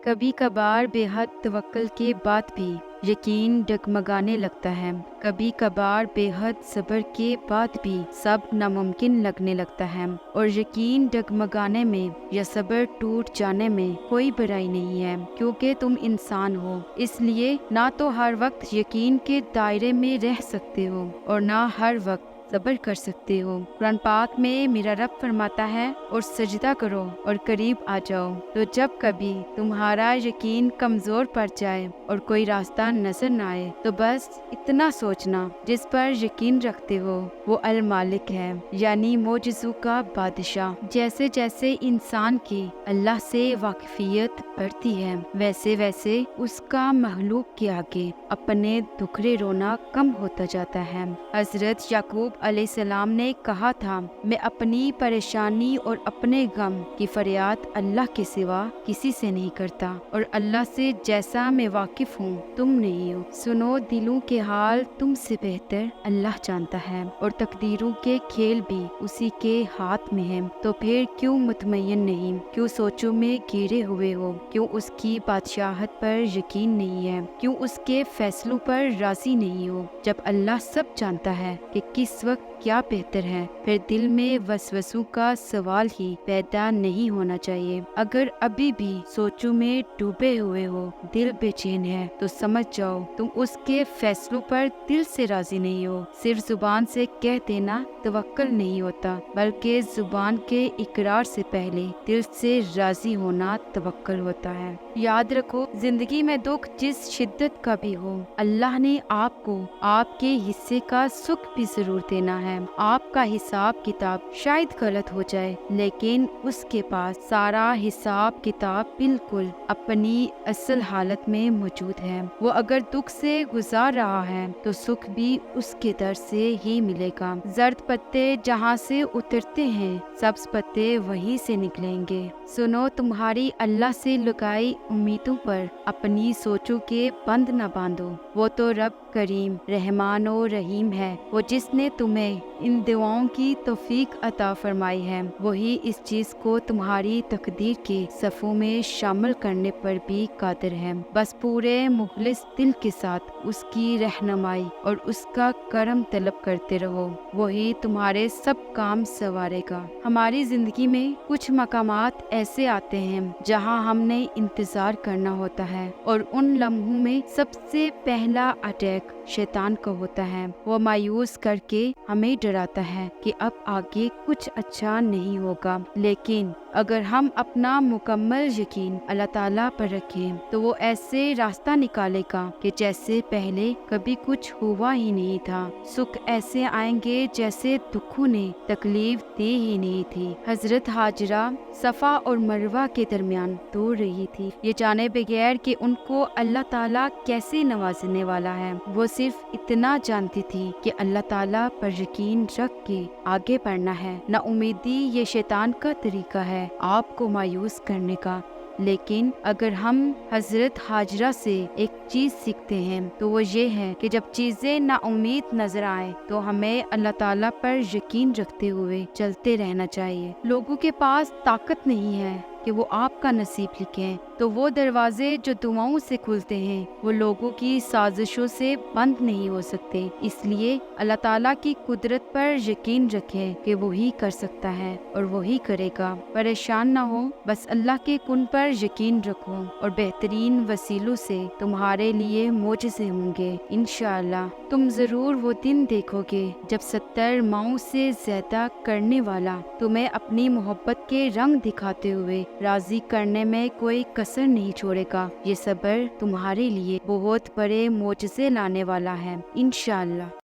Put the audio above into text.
کبھی کبھار بے حد توکل کے بعد بھی یقین ڈگمگانے لگتا ہے۔ کبھی کبھار بے حد صبر کے بعد بھی سب ناممکن لگنے لگتا ہے، اور یقین ڈگمگانے میں یا صبر ٹوٹ جانے میں کوئی برائی نہیں ہے، کیونکہ تم انسان ہو، اس لیے نہ تو ہر وقت یقین کے دائرے میں رہ سکتے ہو اور نہ ہر وقت صبر کر سکتے ہو۔ قرآن پاک میں میرا رب فرماتا ہے، اور سجدہ کرو اور قریب آ جاؤ۔ تو جب کبھی تمہارا یقین کمزور پڑ جائے اور کوئی راستہ نظر نہ آئے تو بس اتنا سوچنا، جس پر یقین رکھتے ہو وہ المالک ہے، یعنی معجزوں کا بادشاہ۔ جیسے جیسے انسان کی اللہ سے واقفیت بڑھتی ہے، ویسے ویسے اس کا مخلوق کے آگے اپنے دکھڑے رونا کم ہوتا جاتا ہے۔ حضرت یعقوب علیہ السلام نے کہا تھا، میں اپنی پریشانی اور اپنے غم کی فریاد اللہ کے سوا کسی سے نہیں کرتا، اور اللہ سے جیسا میں واقف ہوں تم نہیں ہو۔ سنو، دلوں کے حال تم سے بہتر اللہ جانتا ہے، اور تقدیروں کے کھیل بھی اسی کے ہاتھ میں ہیں۔ تو پھر کیوں مطمئن نہیں، کیوں سوچوں میں گھیرے ہوئے ہو، کیوں اس کی بادشاہت پر یقین نہیں ہے، کیوں اس کے فیصلوں پر راضی نہیں ہو؟ جب اللہ سب جانتا ہے کہ کس وقت کیا بہتر ہے، پھر دل میں وسوسوں کا سوال ہی پیدا نہیں ہونا چاہیے۔ اگر ابھی بھی سوچوں میں ڈوبے ہوئے ہو، دل بے چین ہے، تو سمجھ جاؤ تم اس کے فیصلوں پر دل سے راضی نہیں ہو۔ صرف زبان سے کہہ دینا توکل نہیں ہوتا، بلکہ زبان کے اقرار سے پہلے دل سے راضی ہونا توکل ہوتا ہے۔ یاد رکھو، زندگی میں دکھ جس شدت کا بھی ہو، اللہ نے آپ کو آپ کے حصے کا سکھ بھی ضرور دینا ہے۔ آپ کا حساب کتاب شاید غلط ہو جائے، لیکن اس کے پاس سارا حساب کتاب بالکل اپنی اصل حالت میں موجود ہے۔ وہ اگر دکھ سے گزار رہا ہے تو سکھ بھی اس کے در سے ہی ملے گا۔ زرد پتے جہاں سے اترتے ہیں، سبز پتے وہیں سے نکلیں گے۔ سنو، تمہاری اللہ سے لگائی امیدوں پر اپنی سوچوں کے بند نہ باندھو۔ وہ تو رب کریم، رحمان و رحیم ہے۔ وہ جس نے تمہیں ان دعاؤں کی توفیق عطا فرمائی ہے، وہی اس چیز کو تمہاری تقدیر کے صفوں میں شامل کرنے پر بھی قادر ہے۔ بس پورے مخلص دل کے ساتھ اس کی رہنمائی اور اس کا کرم طلب کرتے رہو، وہی تمہارے سب کام سنوارے گا۔ ہماری زندگی میں کچھ مقامات ایسے آتے ہیں جہاں ہم نے انتظار کرنا ہوتا ہے، اور ان لمحوں میں سب سے پہلا اٹیک شیطان کا ہوتا ہے۔ وہ مایوس کر کے ہمیں ڈراتا ہے کہ اب آگے کچھ اچھا نہیں ہوگا، لیکن اگر ہم اپنا مکمل یقین اللہ تعالیٰ پر رکھیں تو وہ ایسے راستہ نکالے گا کہ جیسے پہلے کبھی کچھ ہوا ہی نہیں تھا۔ سکھ ایسے آئیں گے جیسے دکھوں نے تکلیف دی ہی نہیں تھی۔ حضرت ہاجرہ صفا اور مروہ کے درمیان دوڑ رہی تھی، یہ جانے بغیر کہ ان کو اللہ تعالیٰ کیسے نوازنے والا ہے۔ وہ صرف اتنا جانتی تھی کہ اللہ تعالیٰ پر یقین رکھ کے آگے بڑھنا ہے۔ نا امیدی یہ شیطان کا طریقہ ہے آپ کو مایوس کرنے کا، لیکن اگر ہم حضرت ہاجرہ سے ایک چیز سیکھتے ہیں تو وہ یہ ہے کہ جب چیزیں نا امید نظر آئیں تو ہمیں اللہ تعالیٰ پر یقین رکھتے ہوئے چلتے رہنا چاہیے۔ لوگوں کے پاس طاقت نہیں ہے کہ وہ آپ کا نصیب لکھیں، تو وہ دروازے جو دعاؤں سے کھلتے ہیں وہ لوگوں کی سازشوں سے بند نہیں ہو سکتے۔ اس لیے اللہ تعالیٰ کی قدرت پر یقین رکھیں کہ وہی کر سکتا ہے اور وہی کرے گا۔ پریشان نہ ہو، بس اللہ کے کن پر یقین رکھو، اور بہترین وسیلوں سے تمہارے لیے معجزے ہوں گے انشاءاللہ۔ تم ضرور وہ دن دیکھو گے جب 70 ماؤں سے زیادہ کرنے والا تمہیں اپنی محبت کے رنگ دکھاتے ہوئے راضی کرنے میں کوئی کسر نہیں چھوڑے گا۔ یہ صبر تمہارے لیے بہت بڑے معجزے لانے والا ہے انشاءاللہ۔